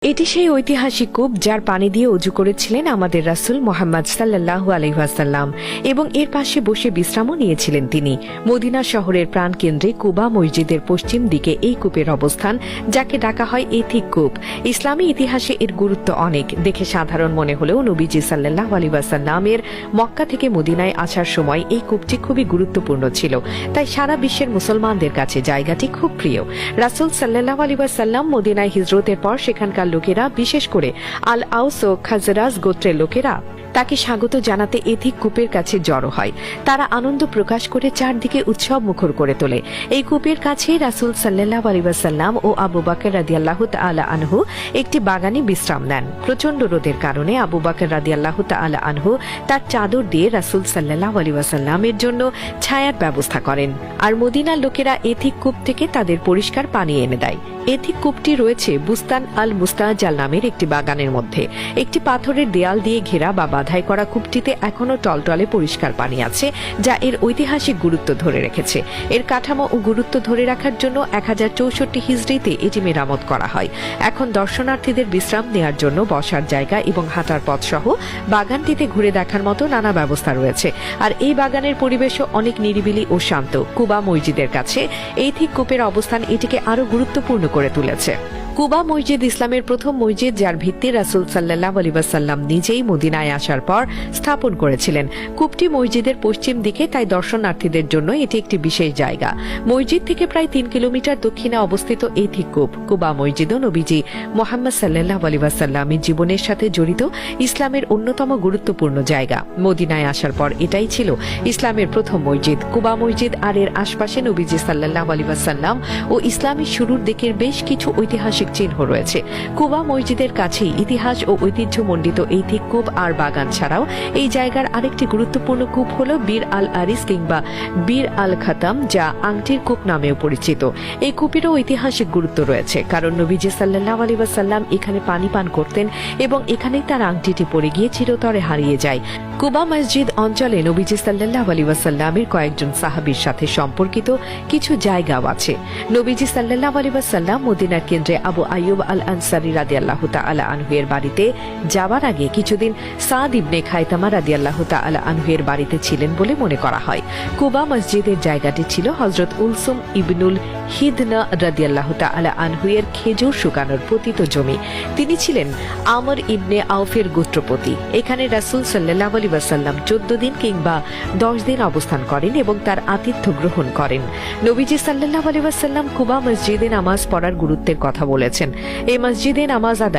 এটি সেই ঐতিহাসিক কূপ যার পানি দিয়ে অজু করেছিলেন আমাদের রাসূল মুহাম্মদ সাল্লাল্লাহু আলাইহি ওয়াসাল্লাম এবং এর পাশে বসে বিশ্রামও নিয়েছিলেন তিনি। মদিনা শহরের প্রাণকেন্দ্রে কুবা মসজিদের পশ্চিম দিকে এই কূপের অবস্থান, যাকে ডাকা হয় এথিক কূপ। ইসলামী ইতিহাসে এর গুরুত্ব অনেক। দেখে সাধারণ মনে হলেও নবীজি সাল্লাল্লাহু আলাইহি ওয়াসাল্লামের মক্কা থেকে মদিনায় আসার সময় এই কূপটি খুবই গুরুত্বপূর্ণ ছিল, তাই সারা বিশ্বের মুসলমানদের কাছে জায়গাটি খুব প্রিয়। রাসূল সাল্লাল্লাহু আলাইহি ওয়াসাল্লাম মদিনায় হিজরতের পর সেখানকার লোকেরা, বিশেষ করে আল আউস ও খাজরাজ গোত্রের লোকেরা তাকে স্বাগত জানাতে এথিক কূপের কাছে জড়ো হয়। তারা আনন্দ প্রকাশ করে চারদিকে উৎসব মুখর করে তোলে। এই কূপের কাছেই রাসূল সাল্লাল্লাহু আলাইহি ওয়াসাল্লাম ও আবু বকর রাদিয়াল্লাহু তাআলা আনহু একটি বাগানে বিশ্রাম নেন। প্রচন্ড রোদের কারণে আবু বকর রাদিয়াল্লাহু তাআলা আনহু তার চাদর দিয়ে রাসূল সাল্লাল্লাহু আলাইহি ওয়াসাল্লামের জন্য ছায়ার ব্যবস্থা করেন, আর মদিনার লোকেরা এথিক কূপ থেকে তাদের পরিষ্কার পানি এনে দেয়। এথিক কূপটি রয়েছে বুস্তান আল মুস্তাজাল নামের একটি বাগানের মধ্যে। একটি পাথরের দেয়াল দিয়ে ঘেরা বা বাধাই করা কূপটিতে এখনো টলটলে পরিষ্কার পানি আছে, যা এর ঐতিহাসিক গুরুত্ব ধরে রেখেছে। এর কাঠামো ও গুরুত্ব ধরে রাখার জন্য 1064 হিজরিতে এটি মেরামত করা হয়। এখন দর্শনার্থীদের বিশ্রাম নেওয়ার জন্য বসার জায়গা এবং হাঁটার পথ সহ বাগানটিতে ঘুরে দেখার মতো নানা ব্যবস্থা রয়েছে। আর এই বাগানের পরিবেশও অনেক নিরিবিলি ও শান্ত। কুবা মসজিদের কাছে এথিক কূপের অবস্থান এটিকে আরো গুরুত্বপূর্ণ করে তুলেছে। কুবা মসজিদ ইসলামের প্রথম মসজিদ, যার ভিত্তি রাসূল সাল্লাল্লাহু আলাইহি ওয়াসাল্লাম নিজেই মদিনায় আসার পর স্থাপন করেছিলেন। কূপটি মসজিদের পশ্চিম দিকে, তাই দর্শনার্থীদের জন্য এটি একটি বিশেষ জায়গা। মসজিদ থেকে প্রায় 3 কিলোমিটার দক্ষিণে অবস্থিত এথিক কূপ। কুবা মসজিদও নবীজি মুহাম্মদ সাল্লাল্লাহু আলাইহি ওয়াসাল্লামের জীবনের সাথে জড়িত ইসলামের অন্যতম গুরুত্বপূর্ণ জায়গা। মদিনায় আসার পর এটাই ছিল ইসলামের প্রথম মসজিদ। কুবা মসজিদ আর এর আশপাশে নবীজি সাল্লাল্লাহু আলাইহি ওয়াসাল্লাম ও ইসলামের শুরুর দিকের বেশ কিছু ঐতিহাসিক চিহ্ন রয়েছে। কুবা মসজিদের কাছেই ইতিহাস ও ঐতিহ্যমণ্ডিত এথিক কূপ আর বাগান ছাড়াও এই জায়গার আরেকটি গুরুত্বপূর্ণ কূপ হল বীর আল আরিস কিংবা বীর আল খাতাম, যা আংটির কূপ নামেও পরিচিত। এই কূপেরও ঐতিহাসিক গুরুত্ব রয়েছে, কারণ নবীজি সাল্লাল্লাহু আলাইহি ওয়াসাল্লাম এখানে পানি পান করতেন এবং এখানেই তার আংটিটি পড়ে গিয়ে চিরতরে হারিয়ে যায়। কুবা মসজিদ অঞ্চলে নবীজি সাল্লাল্লাহু আলাইহি ওয়াসাল্লামের কয়েকজন সাহাবীর সাথে সম্পর্কিত কিছু জায়গাও আছে। নবীজি সাল্লাল্লাহু আলাইহি ওয়াসাল্লাম মদিনার কেন্দ্রে আবু আইয়ুব আল আনসারী রাদিয়াল্লাহু তাআলা আনহু এর বাড়িতে যাওয়ার আগে কিছুদিন সাদ ইবনে খায়তামা রাদিয়াল্লাহু তাআলা আনহু এর বাড়িতে ছিলেন বলে মনে করা হয়। কুবা মসজিদের জায়গাটি ছিল হযরত উলসুম ইবনুল হিদনা রাদিয়াল্লাহু তাআলা আনহু এর খেজুর শুকানোর পতিত জমি। তিনি ছিলেন আমর ইবনে আউফের গোত্রপতি। এখানে রাসূল সাল্লাল্লাহু আলাইহি ওয়াসাল্লাম 14 দিন কিংবা 10 দিন অবস্থান করেন এবং তার আতিথ্য গ্রহণ করেন। নবীজি সাল্লাল্লাহু আলাইহি ওয়াসাল্লাম কুবা মসজিদে নামাজ পড়ার গুরুত্বের কথা বলেছেন। এই মসজিদে নামাজ আদায়